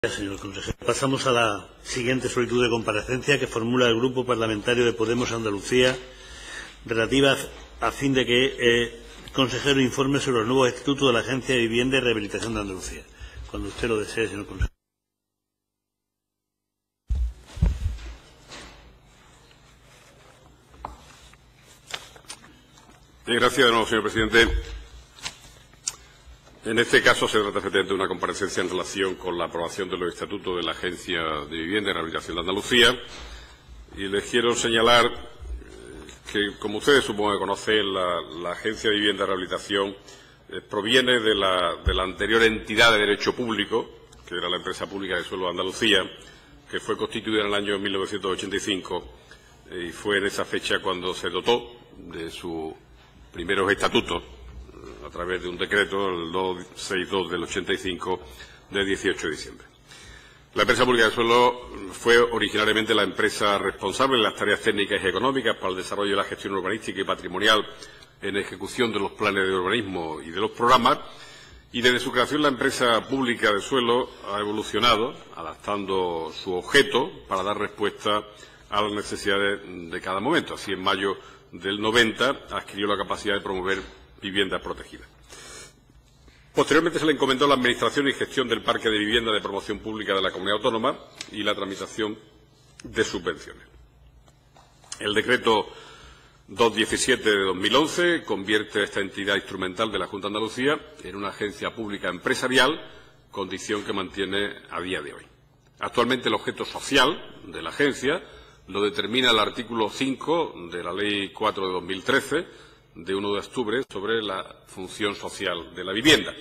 Señor consejero. Pasamos a la siguiente solicitud de comparecencia que formula el Grupo Parlamentario de Podemos Andalucía, relativa a fin de que el consejero informe sobre los nuevos estatutos de la Agencia de Vivienda y Rehabilitación de Andalucía. Cuando usted lo desee, señor consejero. Gracias de nuevo, señor presidente. En este caso se trata efectivamente de una comparecencia en relación con la aprobación de los estatutos de la Agencia de Vivienda y Rehabilitación de Andalucía. Y les quiero señalar que, como ustedes supongo que conocen, la Agencia de Vivienda y Rehabilitación proviene de la anterior entidad de derecho público, que era la Empresa Pública de Suelo de Andalucía, que fue constituida en el año 1985 y fue en esa fecha cuando se dotó de sus primeros estatutos a través de un decreto, el 262 del 85, del 18 de diciembre. La Empresa Pública de Suelo fue originariamente la empresa responsable de las tareas técnicas y económicas para el desarrollo de la gestión urbanística y patrimonial en ejecución de los planes de urbanismo y de los programas, y desde su creación la Empresa Pública de Suelo ha evolucionado, adaptando su objeto para dar respuesta a las necesidades de cada momento. Así, en mayo del 90 adquirió la capacidad de promover viviendas protegidas. Posteriormente se le encomendó la administración y gestión del parque de vivienda de promoción pública de la Comunidad Autónoma y la tramitación de subvenciones. El decreto 217 de 2011 convierte a esta entidad instrumental de la Junta de Andalucía en una agencia pública empresarial, condición que mantiene a día de hoy. Actualmente el objeto social de la agencia lo determina el artículo 5 de la Ley 4 de 2013, de 1 de octubre, sobre la función social de la vivienda.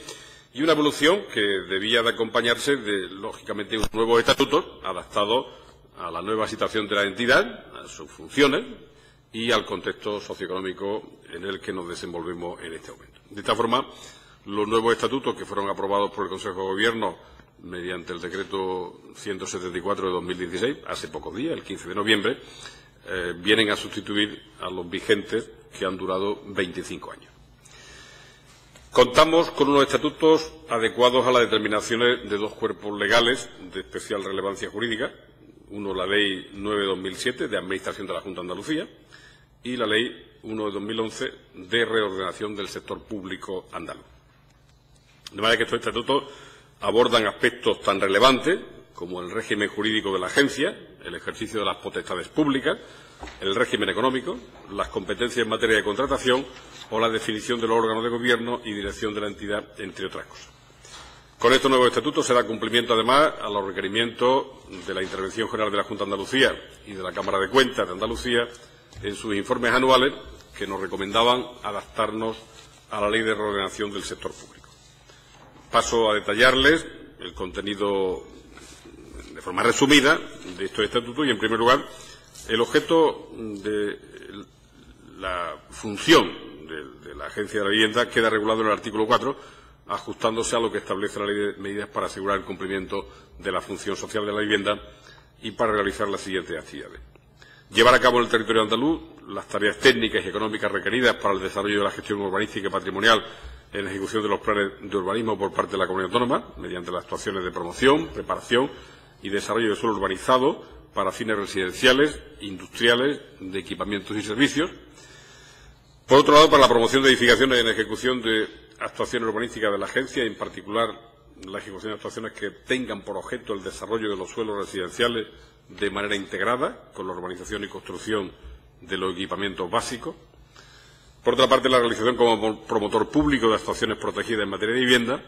Y una evolución que debía de acompañarse de, lógicamente, un nuevo estatuto adaptado a la nueva situación de la entidad, a sus funciones y al contexto socioeconómico en el que nos desenvolvemos en este momento. De esta forma, los nuevos estatutos que fueron aprobados por el Consejo de Gobierno mediante el decreto 174 de 2016, hace pocos días, el 15 de noviembre, vienen a sustituir a los vigentes que han durado 25 años. Contamos con unos estatutos adecuados a las determinaciones de dos cuerpos legales de especial relevancia jurídica, uno la Ley 9 de 2007 de Administración de la Junta de Andalucía y la Ley 1 de 2011 de Reordenación del Sector Público Andaluz. De manera que estos estatutos abordan aspectos tan relevantes como el régimen jurídico de la agencia, el ejercicio de las potestades públicas, el régimen económico, las competencias en materia de contratación o la definición de los órganos de gobierno y dirección de la entidad, entre otras cosas. Con estos nuevos estatutos se da cumplimiento, además, a los requerimientos de la Intervención General de la Junta de Andalucía y de la Cámara de Cuentas de Andalucía en sus informes anuales, que nos recomendaban adaptarnos a la Ley de Reordenación del Sector Público. Paso a detallarles el contenido de forma resumida de estos estatutos y, en primer lugar, el objeto de la función de la Agencia de la Vivienda queda regulado en el artículo 4, ajustándose a lo que establece la Ley de Medidas para asegurar el cumplimiento de la función social de la vivienda y para realizar las siguientes actividades. Llevar a cabo en el territorio andaluz las tareas técnicas y económicas requeridas para el desarrollo de la gestión urbanística y patrimonial en la ejecución de los planes de urbanismo por parte de la Comunidad Autónoma, mediante las actuaciones de promoción, preparación y desarrollo de suelo urbanizado para fines residenciales, industriales, de equipamientos y servicios. Por otro lado, para la promoción de edificaciones en ejecución de actuaciones urbanísticas de la agencia, en particular la ejecución de actuaciones que tengan por objeto el desarrollo de los suelos residenciales de manera integrada con la urbanización y construcción de los equipamientos básicos. Por otra parte, la realización como promotor público de actuaciones protegidas en materia de vivienda.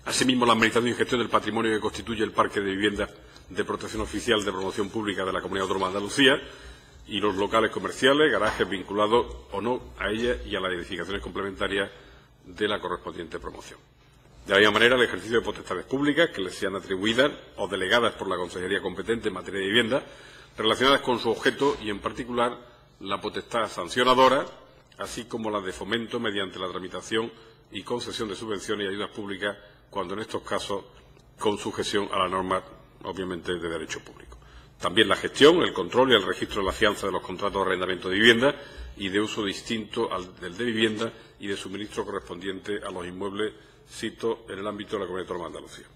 Asimismo, la administración y gestión del patrimonio que constituye el parque de viviendas de protección oficial de promoción pública de la Comunidad Autónoma de Andalucía y los locales comerciales, garajes vinculados o no a ella y a las edificaciones complementarias de la correspondiente promoción. De la misma manera, el ejercicio de potestades públicas que les sean atribuidas o delegadas por la Consejería competente en materia de vivienda, relacionadas con su objeto y, en particular, la potestad sancionadora, así como la de fomento mediante la tramitación y concesión de subvenciones y ayudas públicas, cuando en estos casos con sujeción a la norma, obviamente, de derecho público. También la gestión, el control y el registro de la fianza de los contratos de arrendamiento de vivienda y de uso distinto al del de vivienda y de suministro correspondiente a los inmuebles, cito, en el ámbito de la Comunidad Autónoma de Andalucía.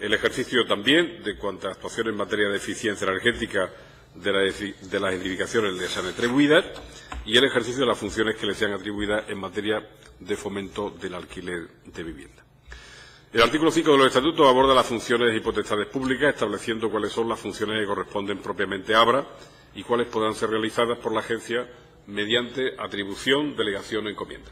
el ejercicio también de cuantas actuaciones en materia de eficiencia energética de las edificaciones les sean atribuidas y el ejercicio de las funciones que les sean atribuidas en materia de fomento del alquiler de vivienda. El artículo 5 de los estatutos aborda las funciones y potestades públicas, estableciendo cuáles son las funciones que corresponden propiamente a ABRA y cuáles podrán ser realizadas por la agencia mediante atribución, delegación o encomienda.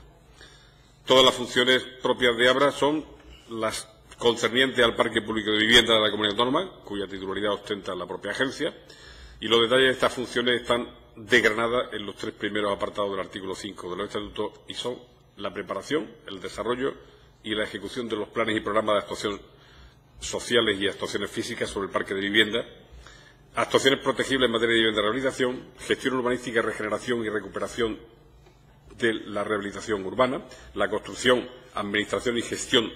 Todas las funciones propias de ABRA son las concernientes al parque público de vivienda de la comunidad autónoma, cuya titularidad ostenta la propia agencia, y los detalles de estas funciones están desgranadas en los 3 primeros apartados del artículo 5 de los estatutos y son la preparación, el desarrollo y la ejecución de los planes y programas de actuación sociales y actuaciones físicas sobre el parque de vivienda, actuaciones protegibles en materia de vivienda de rehabilitación, gestión urbanística, regeneración y recuperación de la rehabilitación urbana, la construcción, administración y gestión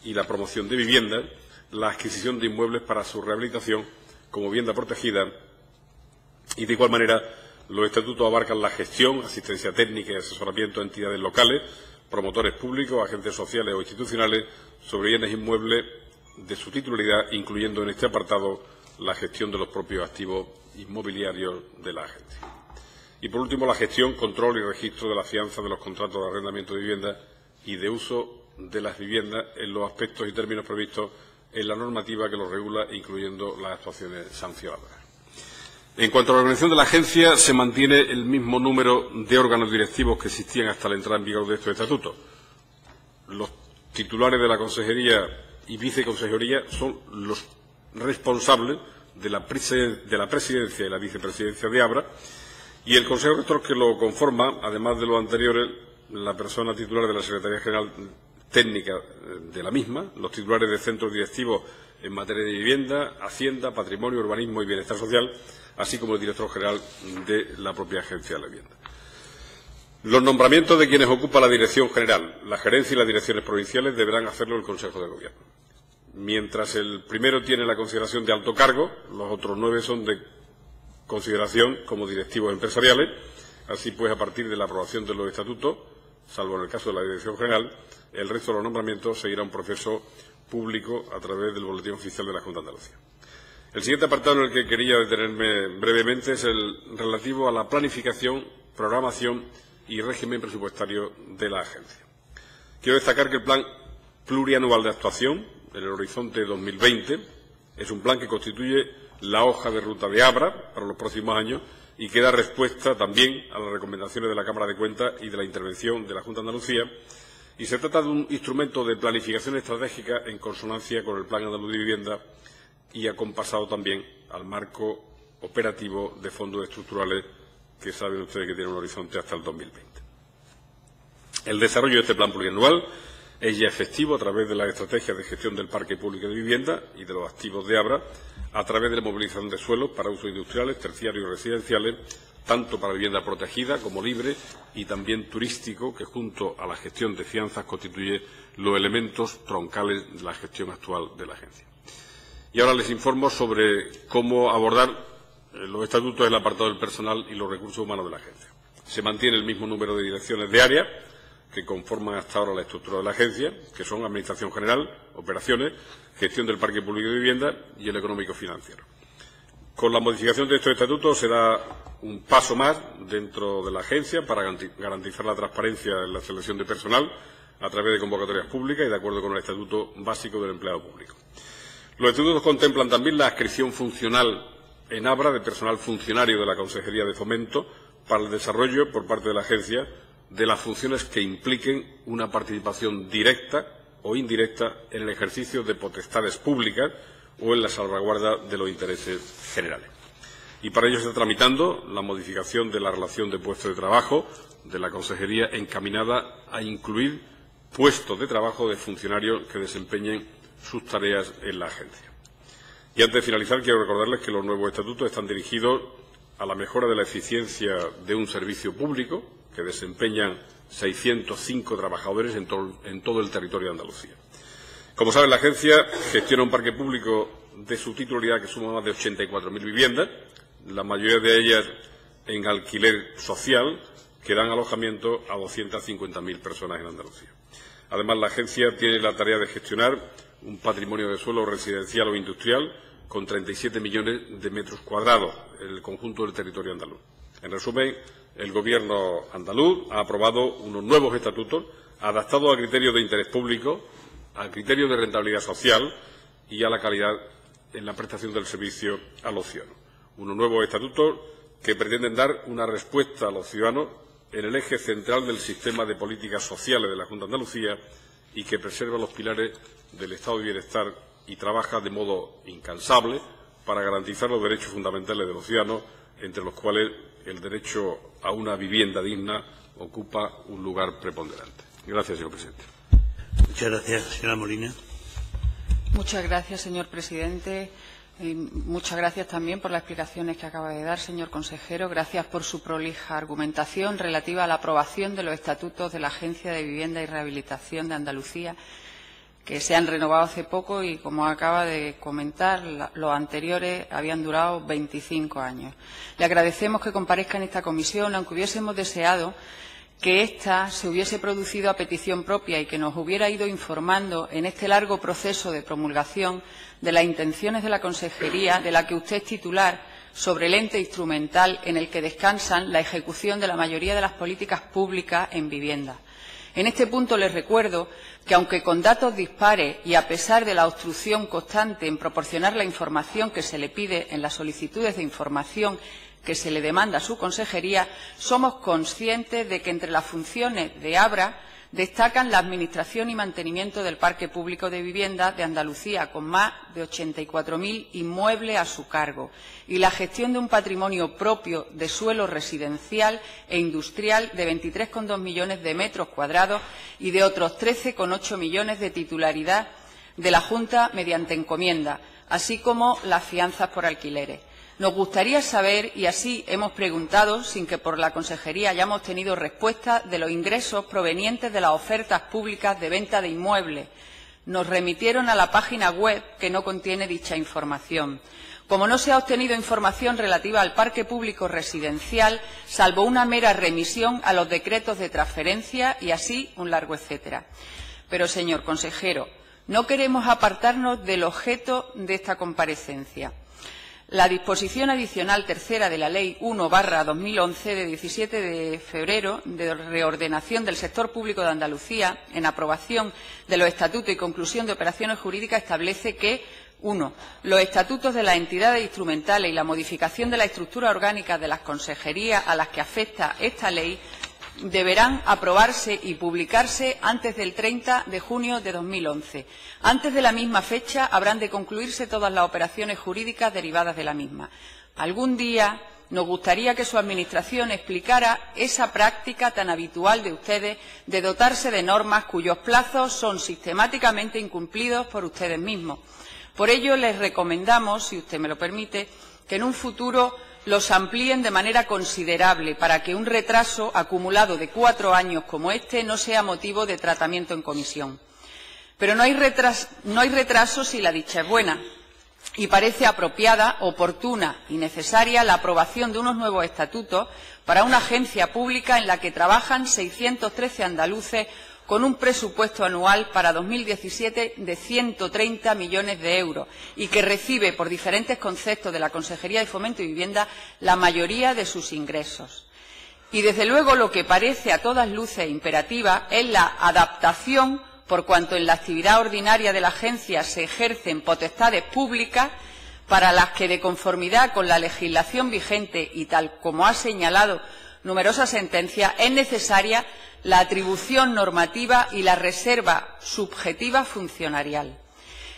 y la promoción de viviendas, la adquisición de inmuebles para su rehabilitación como vivienda protegida y, de igual manera, los estatutos abarcan la gestión, asistencia técnica y asesoramiento a entidades locales, promotores públicos, agentes sociales o institucionales sobre bienes inmuebles de su titularidad, incluyendo en este apartado la gestión de los propios activos inmobiliarios de la agencia. Y, por último, la gestión, control y registro de la fianza de los contratos de arrendamiento de vivienda y de uso de las viviendas en los aspectos y términos previstos en la normativa que los regula, incluyendo las actuaciones sancionadoras. En cuanto a la organización de la agencia, se mantiene el mismo número de órganos directivos que existían hasta la entrada en vigor de estos estatutos. Los titulares de la consejería y viceconsejería son los responsables de la presidencia y la vicepresidencia de ABRA, y el Consejo Rector que lo conforma, además de los anteriores, la persona titular de la Secretaría General Técnica de la misma, los titulares de centros directivos en materia de vivienda, hacienda, patrimonio, urbanismo y bienestar social, así como el director general de la propia Agencia de la Vivienda. Los nombramientos de quienes ocupa la dirección general, la gerencia y las direcciones provinciales deberán hacerlo el Consejo de Gobierno. Mientras el primero tiene la consideración de alto cargo, los otros 9 son de consideración como directivos empresariales. Así pues, a partir de la aprobación de los estatutos, salvo en el caso de la dirección general, el resto de los nombramientos seguirá un proceso público a través del Boletín Oficial de la Junta de Andalucía. El siguiente apartado en el que quería detenerme brevemente es el relativo a la planificación, programación y régimen presupuestario de la agencia. Quiero destacar que el Plan Plurianual de Actuación, en el horizonte 2020, es un plan que constituye la hoja de ruta de ABRA para los próximos años y que da respuesta también a las recomendaciones de la Cámara de Cuentas y de la intervención de la Junta de Andalucía, y se trata de un instrumento de planificación estratégica en consonancia con el Plan Andaluz de Vivienda y acompasado también al marco operativo de fondos estructurales que saben ustedes que tiene un horizonte hasta el 2020. El desarrollo de este plan plurianual es ya efectivo a través de las estrategias de gestión del parque público de vivienda y de los activos de ABRA, a través de la movilización de suelos para usos industriales, terciarios y residenciales, tanto para vivienda protegida como libre y también turístico, que junto a la gestión de fianzas constituye los elementos troncales de la gestión actual de la agencia. Y ahora les informo sobre cómo abordar los estatutos del apartado del personal y los recursos humanos de la agencia. Se mantiene el mismo número de direcciones de área que conforman hasta ahora la estructura de la agencia, que son Administración General, Operaciones, Gestión del Parque Público de Vivienda y el Económico Financiero. Con la modificación de estos estatutos se da un paso más dentro de la agencia para garantizar la transparencia en la selección de personal a través de convocatorias públicas y de acuerdo con el Estatuto Básico del Empleado Público. Los estatutos contemplan también la adscripción funcional en ABRA de personal funcionario de la Consejería de Fomento para el desarrollo por parte de la agencia de las funciones que impliquen una participación directa o indirecta en el ejercicio de potestades públicas o en la salvaguarda de los intereses generales. Y para ello se está tramitando la modificación de la relación de puestos de trabajo de la Consejería encaminada a incluir puestos de trabajo de funcionarios que desempeñen sus tareas en la agencia. Y antes de finalizar, quiero recordarles que los nuevos estatutos están dirigidos a la mejora de la eficiencia de un servicio público que desempeñan 605 trabajadores en todo el territorio de Andalucía. Como saben, la agencia gestiona un parque público de su titularidad que suma más de 84.000 viviendas, la mayoría de ellas en alquiler social, que dan alojamiento a 250.000 personas en Andalucía. Además, la agencia tiene la tarea de gestionar un patrimonio de suelo residencial o industrial con 37 millones de metros cuadrados en el conjunto del territorio andaluz. En resumen, el Gobierno andaluz ha aprobado unos nuevos estatutos adaptados a criterios de interés público, a criterios de rentabilidad social y a la calidad en la prestación del servicio a los ciudadanos. Unos nuevos estatutos que pretenden dar una respuesta a los ciudadanos en el eje central del sistema de políticas sociales de la Junta de Andalucía y que preserva los pilares del Estado de Bienestar y trabaja de modo incansable para garantizar los derechos fundamentales de los ciudadanos, entre los cuales el derecho a una vivienda digna ocupa un lugar preponderante. Gracias, señor presidente. Muchas gracias, señora Molina. Muchas gracias, señor presidente. Muchas gracias también por las explicaciones que acaba de dar, señor consejero. Gracias por su prolija argumentación relativa a la aprobación de los estatutos de la Agencia de Vivienda y Rehabilitación de Andalucía, que se han renovado hace poco y, como acaba de comentar, los anteriores habían durado 25 años. Le agradecemos que comparezca en esta comisión, aunque hubiésemos deseado que ésta se hubiese producido a petición propia y que nos hubiera ido informando en este largo proceso de promulgación de las intenciones de la Consejería, de la que usted es titular, sobre el ente instrumental en el que descansan la ejecución de la mayoría de las políticas públicas en vivienda. En este punto les recuerdo que, aunque con datos dispares y a pesar de la obstrucción constante en proporcionar la información que se le pide en las solicitudes de información que se le demanda a su consejería, somos conscientes de que entre las funciones de ABRA destacan la administración y mantenimiento del parque público de vivienda de Andalucía, con más de 84.000 inmuebles a su cargo, y la gestión de un patrimonio propio de suelo residencial e industrial de 23,2 millones de metros cuadrados y de otros 13,8 millones de titularidad de la Junta mediante encomienda, así como las fianzas por alquileres. Nos gustaría saber, y así hemos preguntado, sin que por la consejería hayamos tenido respuesta, de los ingresos provenientes de las ofertas públicas de venta de inmuebles. Nos remitieron a la página web que no contiene dicha información. Como no se ha obtenido información relativa al parque público residencial, salvo una mera remisión a los decretos de transferencia y así un largo etcétera. Pero, señor consejero, no queremos apartarnos del objeto de esta comparecencia. La disposición adicional tercera de la Ley 1/2011 de 17 de febrero de reordenación del sector público de Andalucía, en aprobación de los estatutos y conclusión de operaciones jurídicas, establece que 1. Los estatutos de las entidades instrumentales y la modificación de la estructura orgánica de las consejerías a las que afecta esta ley deberán aprobarse y publicarse antes del 30 de junio de 2011. Antes de la misma fecha habrán de concluirse todas las operaciones jurídicas derivadas de la misma. Algún día nos gustaría que su Administración explicara esa práctica tan habitual de ustedes de dotarse de normas cuyos plazos son sistemáticamente incumplidos por ustedes mismos. Por ello, les recomendamos, si usted me lo permite, que en un futuro los amplíen de manera considerable para que un retraso acumulado de 4 años como este no sea motivo de tratamiento en comisión. Pero no hay retraso si la dicha es buena y parece apropiada, oportuna y necesaria la aprobación de unos nuevos estatutos para una agencia pública en la que trabajan 613 andaluces con un presupuesto anual para 2017 de 130 millones de euros y que recibe por diferentes conceptos de la Consejería de Fomento y Vivienda la mayoría de sus ingresos. Y, desde luego, lo que parece a todas luces imperativa es la adaptación, por cuanto en la actividad ordinaria de la agencia se ejercen potestades públicas, para las que, de conformidad con la legislación vigente y tal como ha señalado numerosas sentencias, es necesaria la atribución normativa y la reserva subjetiva funcionarial.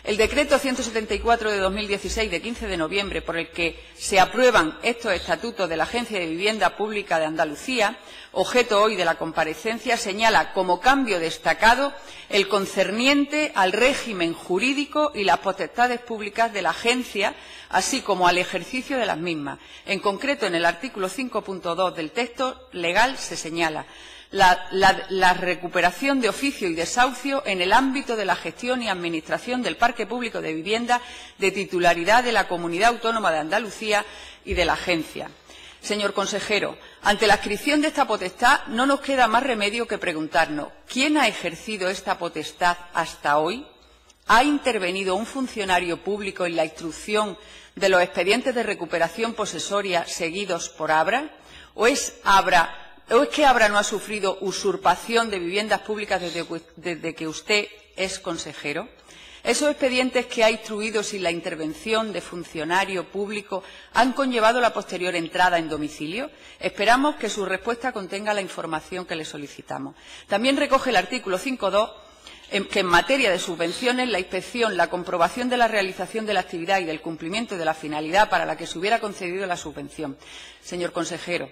El decreto 174 de 2016, de 15 de noviembre, por el que se aprueban estos estatutos de la Agencia de Vivienda Pública de Andalucía, objeto hoy de la comparecencia, señala como cambio destacado el concerniente al régimen jurídico y las potestades públicas de la agencia, así como al ejercicio de las mismas. En concreto, en el artículo 5.2 del texto legal se señala la recuperación de oficio y desahucio en el ámbito de la gestión y administración del parque público de vivienda de titularidad de la Comunidad Autónoma de Andalucía y de la agencia. Señor consejero, ante la adscripción de esta potestad no nos queda más remedio que preguntarnos ¿quién ha ejercido esta potestad hasta hoy? ¿Ha intervenido un funcionario público en la instrucción de los expedientes de recuperación posesoria seguidos por Abra? ¿O es que Abra no ha sufrido usurpación de viviendas públicas desde que usted es consejero? ¿Esos expedientes que ha instruido sin la intervención de funcionario público han conllevado la posterior entrada en domicilio? Esperamos que su respuesta contenga la información que le solicitamos. También recoge el artículo 5.2 que en materia de subvenciones, la inspección, la comprobación de la realización de la actividad y del cumplimiento de la finalidad para la que se hubiera concedido la subvención. Señor consejero,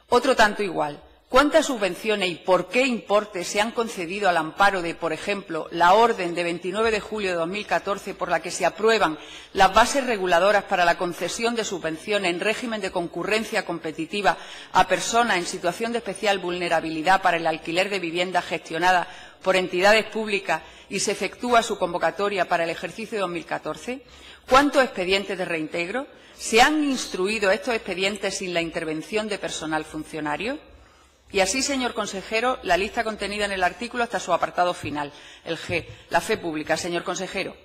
otro tanto igual. ¿Cuántas subvenciones y por qué importe se han concedido al amparo de, por ejemplo, la orden de 29 de julio de 2014 por la que se aprueban las bases reguladoras para la concesión de subvenciones en régimen de concurrencia competitiva a personas en situación de especial vulnerabilidad para el alquiler de viviendas gestionadas por entidades públicas y se efectúa su convocatoria para el ejercicio 2014? ¿Cuántos expedientes de reintegro? ¿Se han instruido estos expedientes sin la intervención de personal funcionario? Y así, señor consejero, la lista contenida en el artículo hasta su apartado final, el G, la fe pública. Señor consejero,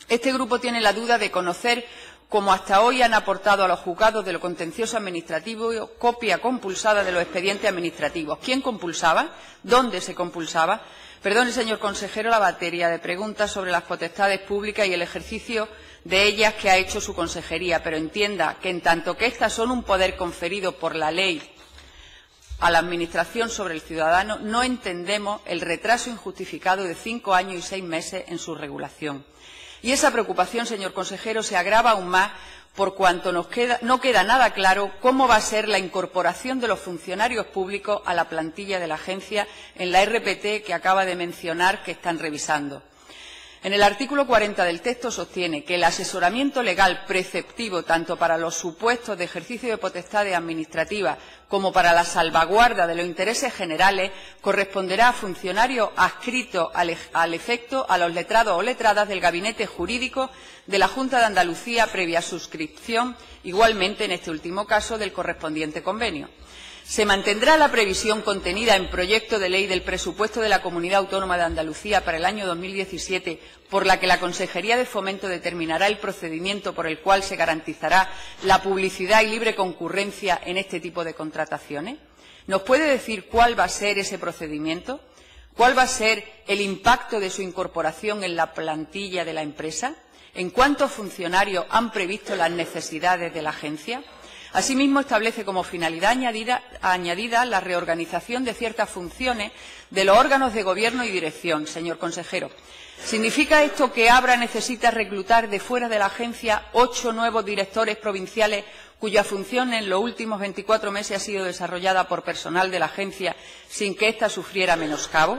este grupo tiene la duda de conocer cómo hasta hoy han aportado a los juzgados de lo contencioso administrativo copia compulsada de los expedientes administrativos. ¿Quién compulsaba? ¿Dónde se compulsaba? Perdone, señor consejero, la batería de preguntas sobre las potestades públicas y el ejercicio de ellas que ha hecho su consejería, pero entienda que en tanto que estas son un poder conferido por la ley a la Administración sobre el ciudadano, no entendemos el retraso injustificado de 5 años y 6 meses en su regulación. Y esa preocupación, señor consejero, se agrava aún más por cuanto no queda nada claro cómo va a ser la incorporación de los funcionarios públicos a la plantilla de la agencia en la RPT que acaba de mencionar que están revisando. En el artículo 40 del texto sostiene que el asesoramiento legal preceptivo, tanto para los supuestos de ejercicio de potestades administrativas como para la salvaguarda de los intereses generales, corresponderá a funcionarios adscritos al efecto a los letrados o letradas del Gabinete Jurídico de la Junta de Andalucía previa suscripción, igualmente en este último caso, del correspondiente convenio. Se mantendrá la previsión contenida en proyecto de ley del presupuesto de la Comunidad Autónoma de Andalucía para el año 2017, por la que la Consejería de Fomento determinará el procedimiento por el cual se garantizará la publicidad y libre concurrencia en este tipo de contrataciones. ¿Nos puede decir cuál va a ser ese procedimiento? ¿Cuál va a ser el impacto de su incorporación en la plantilla de la empresa? ¿En cuántos funcionarios han previsto las necesidades de la agencia? Asimismo, establece como finalidad añadida la reorganización de ciertas funciones de los órganos de gobierno y dirección. Señor consejero, ¿significa esto que Abra necesita reclutar de fuera de la agencia 8 nuevos directores provinciales cuya función en los últimos 24 meses ha sido desarrollada por personal de la agencia sin que ésta sufriera menoscabo?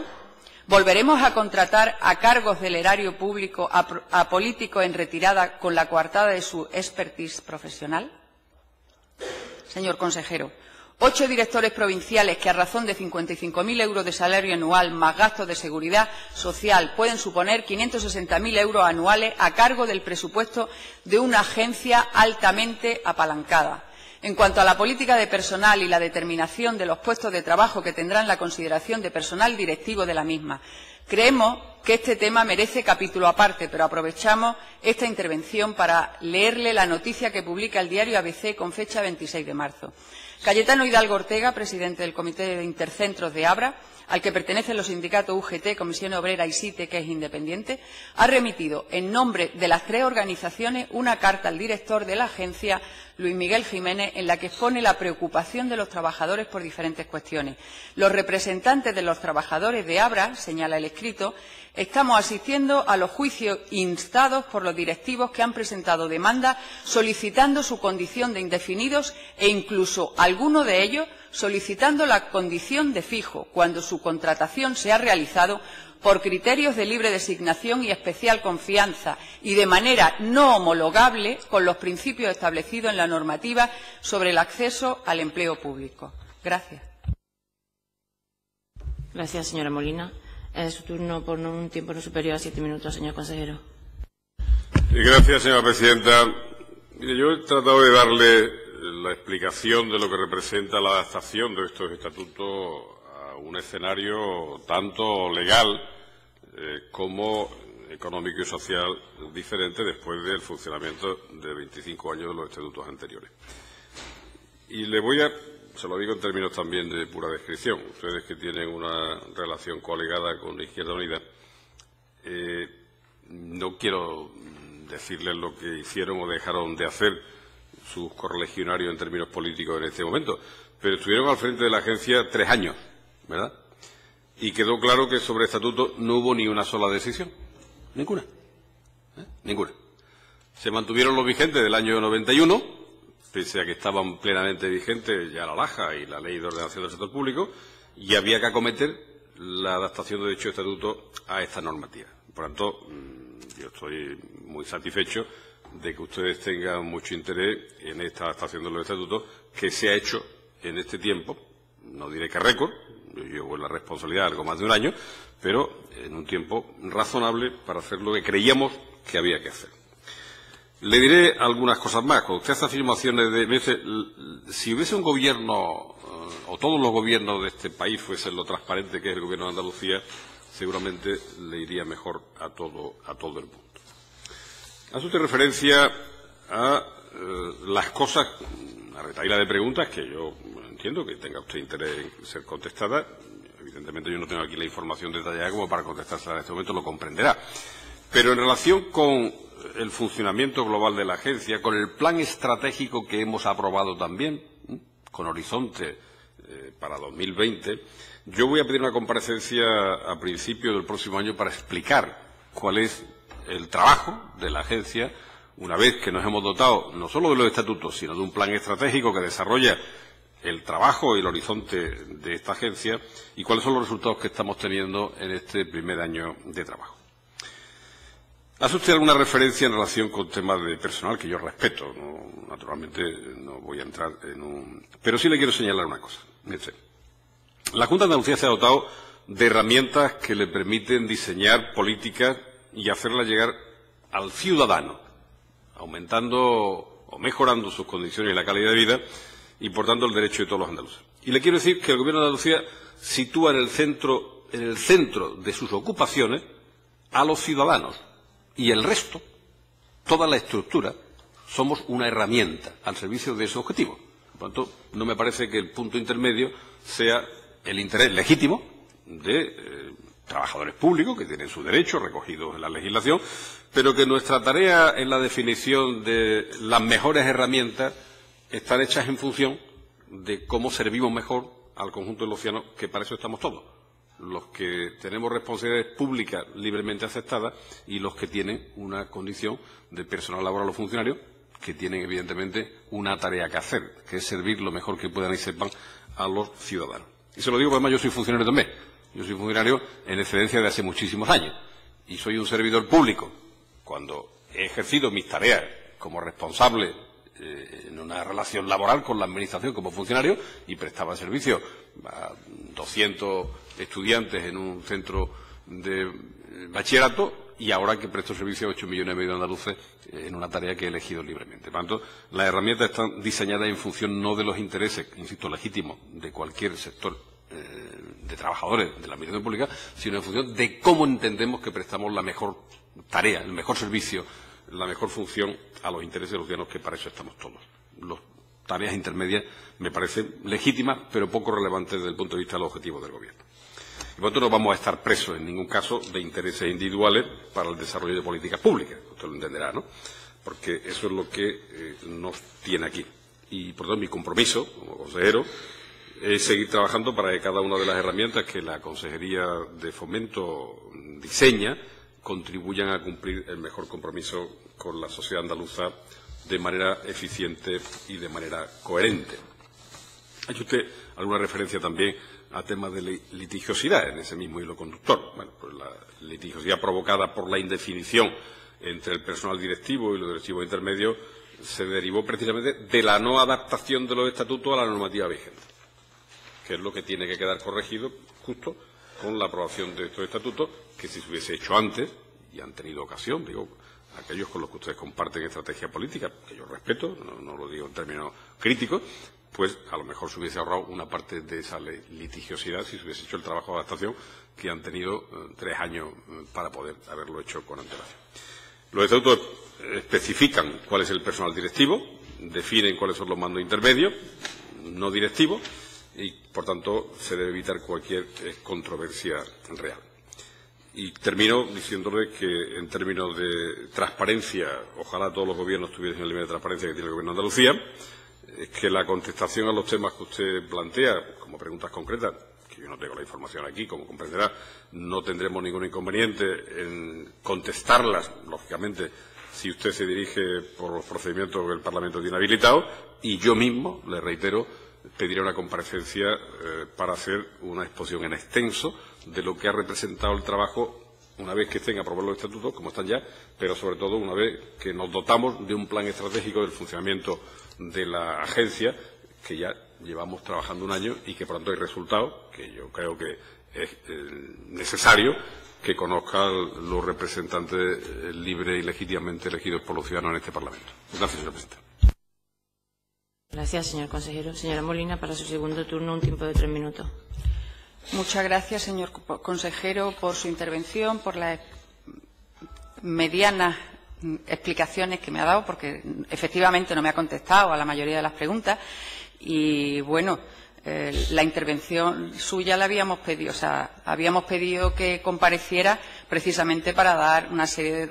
¿Volveremos a contratar a cargos del erario público a políticos en retirada con la coartada de su expertise profesional? Señor consejero, 8 directores provinciales que a razón de 55.000 euros de salario anual más gastos de seguridad social pueden suponer 560.000 euros anuales a cargo del presupuesto de una agencia altamente apalancada. En cuanto a la política de personal y la determinación de los puestos de trabajo que tendrán la consideración de personal directivo de la misma, creemos que este tema merece capítulo aparte, pero aprovechamos esta intervención para leerle la noticia que publica el diario ABC con fecha 26 de marzo. Cayetano Hidalgo Ortega, presidente del Comité de Intercentros de Abra, al que pertenecen los sindicatos UGT, Comisión Obrera y SITE, que es independiente, ha remitido en nombre de las 3 organizaciones una carta al director de la agencia, Luis Miguel Jiménez, en la que expone la preocupación de los trabajadores por diferentes cuestiones. Los representantes de los trabajadores de Abra, señala el escrito, estamos asistiendo a los juicios instados por los directivos que han presentado demandas solicitando su condición de indefinidos e incluso alguno de ellos solicitando la condición de fijo cuando su contratación se ha realizado por criterios de libre designación y especial confianza y de manera no homologable con los principios establecidos en la normativa sobre el acceso al empleo público. Gracias. Gracias, señora Molina. Es su turno por un tiempo no superior a 7 minutos, señor consejero. Gracias, señora presidenta. Mire, yo he tratado de darle la explicación de lo que representa la adaptación de estos estatutos a un escenario tanto legal como económico y social diferente después del funcionamiento de 25 años de los estatutos anteriores. Y se lo digo en términos también de pura descripción, ustedes que tienen una relación coaligada con la Izquierda Unida, no quiero decirles lo que hicieron o dejaron de hacer sus correligionarios en términos políticos en este momento, pero estuvieron al frente de la agencia 3 años, ¿verdad? Y quedó claro que sobre estatuto no hubo ni una sola decisión. Ninguna. Ninguna. Se mantuvieron los vigentes del año 91, pese a que estaban plenamente vigentes ya la LAJA y la Ley de Ordenación del Sector Público, y había que acometer la adaptación de dicho estatuto a esta normativa. Por tanto, yo estoy muy satisfecho de que ustedes tengan mucho interés en esta adaptación de los estatutos que se ha hecho en este tiempo, no diré que récord, yo llevo la responsabilidad algo más de un año, pero en un tiempo razonable para hacer lo que creíamos que había que hacer. Le diré algunas cosas más. Cuando usted hace afirmaciones si hubiese un gobierno, o todos los gobiernos de este país fuesen lo transparente que es el gobierno de Andalucía, seguramente le iría mejor a todo el mundo. Hace usted referencia a las cosas, a retahíla de preguntas que yo entiendo que tenga usted interés en ser contestada. Evidentemente yo no tengo aquí la información detallada como para contestársela en este momento, lo comprenderá. Pero en relación con el funcionamiento global de la agencia, con el plan estratégico que hemos aprobado también, con horizonte para 2020, yo voy a pedir una comparecencia a principios del próximo año para explicar cuál es el trabajo de la agencia una vez que nos hemos dotado no solo de los estatutos, sino de un plan estratégico que desarrolla el trabajo y el horizonte de esta agencia y cuáles son los resultados que estamos teniendo en este primer año de trabajo. Hace usted alguna referencia en relación con temas de personal que yo respeto, naturalmente no voy a entrar en un... Pero sí le quiero señalar una cosa. Mire, la Junta de Andalucía se ha dotado de herramientas que le permiten diseñar políticas y hacerlas llegar al ciudadano, aumentando o mejorando sus condiciones y la calidad de vida y, por tanto, el derecho de todos los andaluces. Y le quiero decir que el Gobierno de Andalucía sitúa en el centro de sus ocupaciones a los ciudadanos y el resto, toda la estructura, somos una herramienta al servicio de ese objetivo. Por tanto, no me parece que el punto intermedio sea el interés legítimo de trabajadores públicos que tienen sus derechos recogidos en la legislación, pero que nuestra tarea en la definición de las mejores herramientas están hechas en función de cómo servimos mejor al conjunto de los ciudadanos, que para eso estamos todos, los que tenemos responsabilidades públicas libremente aceptadas y los que tienen una condición de personal laboral o funcionario que tienen evidentemente una tarea que hacer, que es servir lo mejor que puedan y sepan a los ciudadanos. Y se lo digo porque además yo soy funcionario también. Yo soy funcionario en excedencia de hace muchísimos años y soy un servidor público. Cuando he ejercido mis tareas como responsable en una relación laboral con la Administración como funcionario y prestaba servicio a 200 estudiantes en un centro de bachillerato y ahora que presto servicio a 8,5 millones de andaluces en una tarea que he elegido libremente. Por tanto, las herramientas están diseñadas en función no de los intereses, insisto, legítimos de cualquier sector de trabajadores de la administración pública, sino en función de cómo entendemos que prestamos la mejor tarea, el mejor servicio, la mejor función a los intereses de los ciudadanos, que para eso estamos todos. Las tareas intermedias me parecen legítimas, pero poco relevantes desde el punto de vista de los objetivos del Gobierno. Y por tanto no vamos a estar presos en ningún caso de intereses individuales para el desarrollo de políticas públicas, usted lo entenderá, ¿no? Porque eso es lo que nos tiene aquí. Y por tanto mi compromiso como consejero es seguir trabajando para que cada una de las herramientas que la Consejería de Fomento diseña contribuyan a cumplir el mejor compromiso con la sociedad andaluza de manera eficiente y de manera coherente. Ha hecho usted alguna referencia también a temas de litigiosidad en ese mismo hilo conductor. Bueno, pues la litigiosidad provocada por la indefinición entre el personal directivo y los directivos intermedios se derivó precisamente de la no adaptación de los estatutos a la normativa vigente, que es lo que tiene que quedar corregido justo con la aprobación de estos estatutos, que si se hubiese hecho antes, y han tenido ocasión, digo, aquellos con los que ustedes comparten estrategia política, que yo respeto, no lo digo en términos críticos, pues a lo mejor se hubiese ahorrado una parte de esa litigiosidad si se hubiese hecho el trabajo de adaptación que han tenido 3 años para poder haberlo hecho con antelación. Los estatutos especifican cuál es el personal directivo, definen cuáles son los mandos intermedios, no directivos, y, por tanto, se debe evitar cualquier controversia real. Y termino diciéndole que, en términos de transparencia, ojalá todos los gobiernos tuviesen el nivel de transparencia que tiene el Gobierno de Andalucía, que la contestación a los temas que usted plantea, como preguntas concretas, que yo no tengo la información aquí, como comprenderá, no tendremos ningún inconveniente en contestarlas, lógicamente, si usted se dirige por los procedimientos que el Parlamento tiene habilitados, y yo mismo, le reitero, pediré una comparecencia para hacer una exposición en extenso de lo que ha representado el trabajo una vez que estén aprobados los estatutos, como están ya, pero sobre todo una vez que nos dotamos de un plan estratégico del funcionamiento de la agencia, que ya llevamos trabajando 1 año y que por tanto hay resultados, que yo creo que es necesario que conozcan los representantes libres y legítimamente elegidos por los ciudadanos en este Parlamento. Gracias, señor presidente. Gracias, señor consejero. Señora Molina, para su segundo turno, un tiempo de 3 minutos. Muchas gracias, señor consejero, por su intervención, por las medianas explicaciones que me ha dado, porque efectivamente no me ha contestado a la mayoría de las preguntas. Y, bueno, la intervención suya la habíamos pedido, o sea, habíamos pedido que compareciera precisamente para dar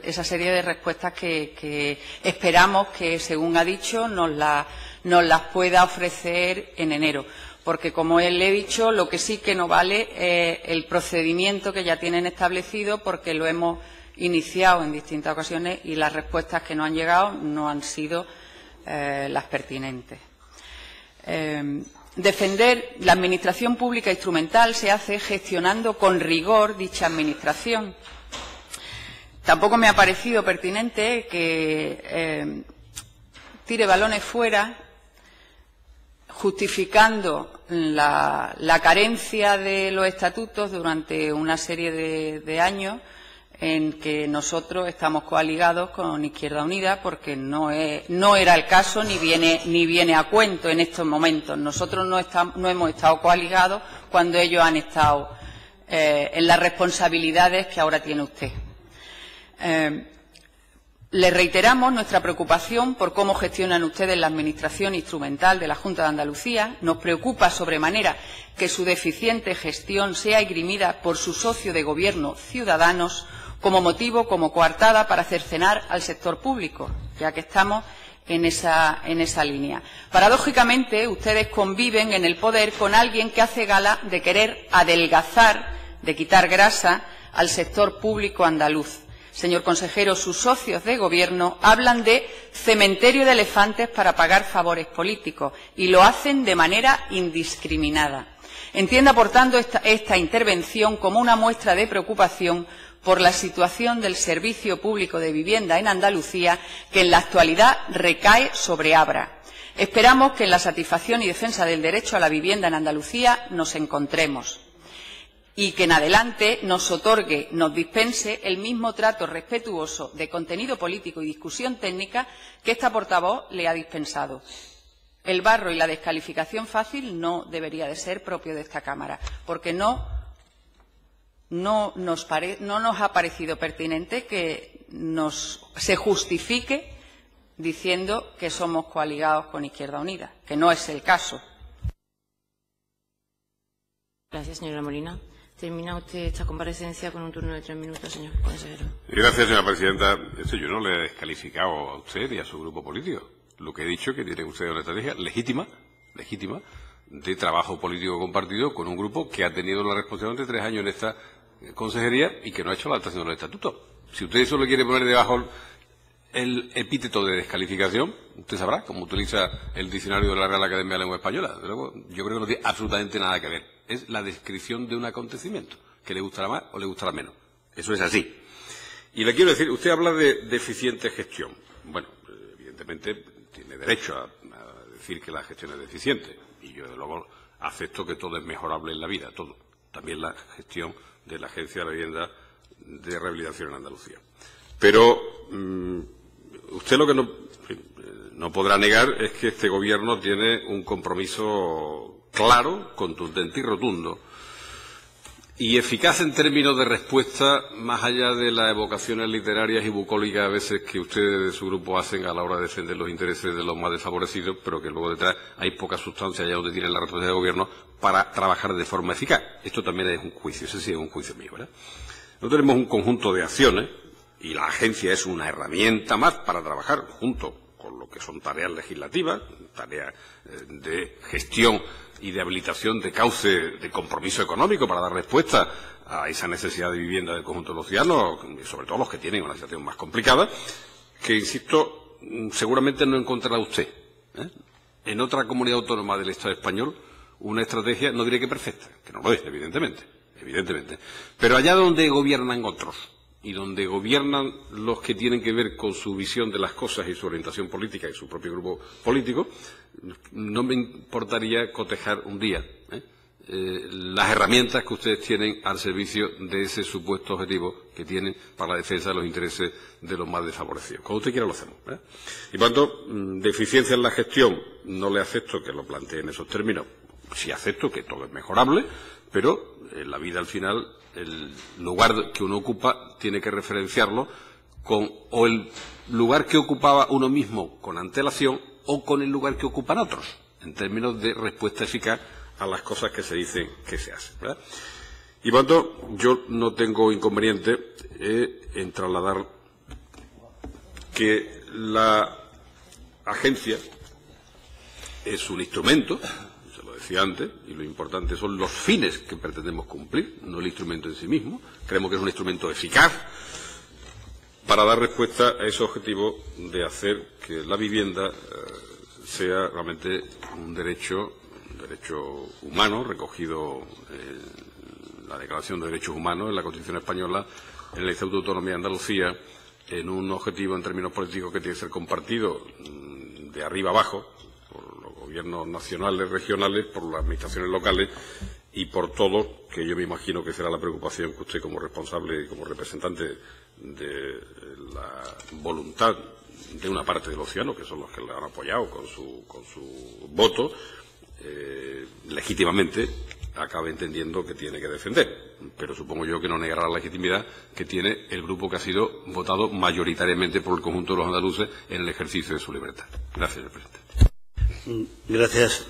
esa serie de respuestas que esperamos que, según ha dicho, nos las pueda ofrecer en enero. Porque, como le he dicho, lo que sí que no vale es el procedimiento que ya tienen establecido, porque lo hemos iniciado en distintas ocasiones y las respuestas que nos han llegado no han sido las pertinentes. Defender la administración pública instrumental se hace gestionando con rigor dicha administración. Tampoco me ha parecido pertinente que tire balones fuera justificando la carencia de los estatutos durante una serie de años en que nosotros estamos coaligados con Izquierda Unida, porque no era el caso ni viene a cuento en estos momentos. Nosotros no hemos estado coaligados cuando ellos han estado en las responsabilidades que ahora tiene usted. Le reiteramos nuestra preocupación por cómo gestionan ustedes la administración instrumental de la Junta de Andalucía. Nos preocupa sobremanera que su deficiente gestión sea esgrimida por su socio de gobierno, Ciudadanos, como motivo, como coartada para cercenar al sector público, ya que estamos en esa línea. Paradójicamente, ustedes conviven en el poder con alguien que hace gala de querer adelgazar, de quitar grasa al sector público andaluz. Señor consejero, sus socios de gobierno hablan de cementerio de elefantes para pagar favores políticos y lo hacen de manera indiscriminada. Entienda, por tanto, esta intervención como una muestra de preocupación por la situación del servicio público de vivienda en Andalucía, que en la actualidad recae sobre Abra. Esperamos que en la satisfacción y defensa del derecho a la vivienda en Andalucía nos encontremos y que en adelante nos otorgue, nos dispense el mismo trato respetuoso de contenido político y discusión técnica que esta portavoz le ha dispensado. El barro y la descalificación fácil no debería de ser propio de esta Cámara, porque no nos ha parecido pertinente que se justifique diciendo que somos coaligados con Izquierda Unida, que no es el caso. Gracias, señora Molina. Termina usted esta comparecencia con un turno de 3 minutos, señor consejero. Gracias, señora presidenta. Yo no le he descalificado a usted y a su grupo político. Lo que he dicho es que tienen ustedes una estrategia legítima, de trabajo político compartido con un grupo que ha tenido la responsabilidad de 3 años en esta consejería y que no ha hecho la adaptación del estatuto. Si usted solo quiere poner debajo el epíteto de descalificación, usted sabrá cómo utiliza el diccionario de la Real Academia de la Lengua Española. Luego, yo creo que no tiene absolutamente nada que ver. Es la descripción de un acontecimiento, que le gustará más o le gustará menos. Eso es así. Y le quiero decir, usted habla de deficiente gestión. Bueno, evidentemente tiene derecho a decir que la gestión es deficiente. Y yo, desde luego, acepto que todo es mejorable en la vida, todo. También la gestión de la Agencia de la Vivienda de Rehabilitación en Andalucía. Pero usted lo que no no podrá negar es que este Gobierno tiene un compromiso claro, contundente y rotundo, y eficaz en términos de respuesta, más allá de las evocaciones literarias y bucólicas a veces que ustedes de su grupo hacen a la hora de defender los intereses de los más desfavorecidos, pero que luego detrás hay poca sustancia allá donde tienen la responsabilidad del Gobierno para trabajar de forma eficaz. Esto también es un juicio, ese sí es un juicio mío, ¿verdad? Nosotros tenemos un conjunto de acciones y la agencia es una herramienta más para trabajar junto con lo que son tareas legislativas, tareas de gestión y de habilitación de cauce de compromiso económico para dar respuesta a esa necesidad de vivienda del conjunto de los ciudadanos, sobre todo los que tienen una situación más complicada, que, insisto, seguramente no encontrará usted en otra comunidad autónoma del Estado español una estrategia, no diré que perfecta, que no lo es, evidentemente, pero allá donde gobiernan otros y donde gobiernan los que tienen que ver con su visión de las cosas y su orientación política y su propio grupo político, no me importaría cotejar un día las herramientas que ustedes tienen al servicio de ese supuesto objetivo que tienen para la defensa de los intereses de los más desfavorecidos. Cuando usted quiera lo hacemos, ¿verdad? Y por tanto, deficiencia en la gestión, no le acepto que lo plantee en esos términos. Sí acepto que todo es mejorable, pero en la vida al final el lugar que uno ocupa tiene que referenciarlo con o el lugar que ocupaba uno mismo con antelación o con el lugar que ocupan otros, en términos de respuesta eficaz a las cosas que se dicen que se hacen, ¿verdad? Y por tanto, yo no tengo inconveniente en trasladar que la agencia es un instrumento, se lo decía antes, y lo importante son los fines que pretendemos cumplir, no el instrumento en sí mismo. Creemos que es un instrumento eficaz para dar respuesta a ese objetivo de hacer que la vivienda sea realmente un derecho humano, recogido en la Declaración de Derechos Humanos, en la Constitución Española, en el Estatuto de Autonomía de Andalucía, en un objetivo en términos políticos que tiene que ser compartido de arriba abajo, por los gobiernos nacionales, regionales, por las administraciones locales y por todos, que yo me imagino que será la preocupación que usted como responsable y como representante de la voluntad de una parte de los ciudadanos, que son los que le han apoyado con su voto, legítimamente acabe entendiendo que tiene que defender. Pero supongo yo que no negará la legitimidad que tiene el grupo que ha sido votado mayoritariamente por el conjunto de los andaluces en el ejercicio de su libertad. Gracias, señor presidente. Gracias.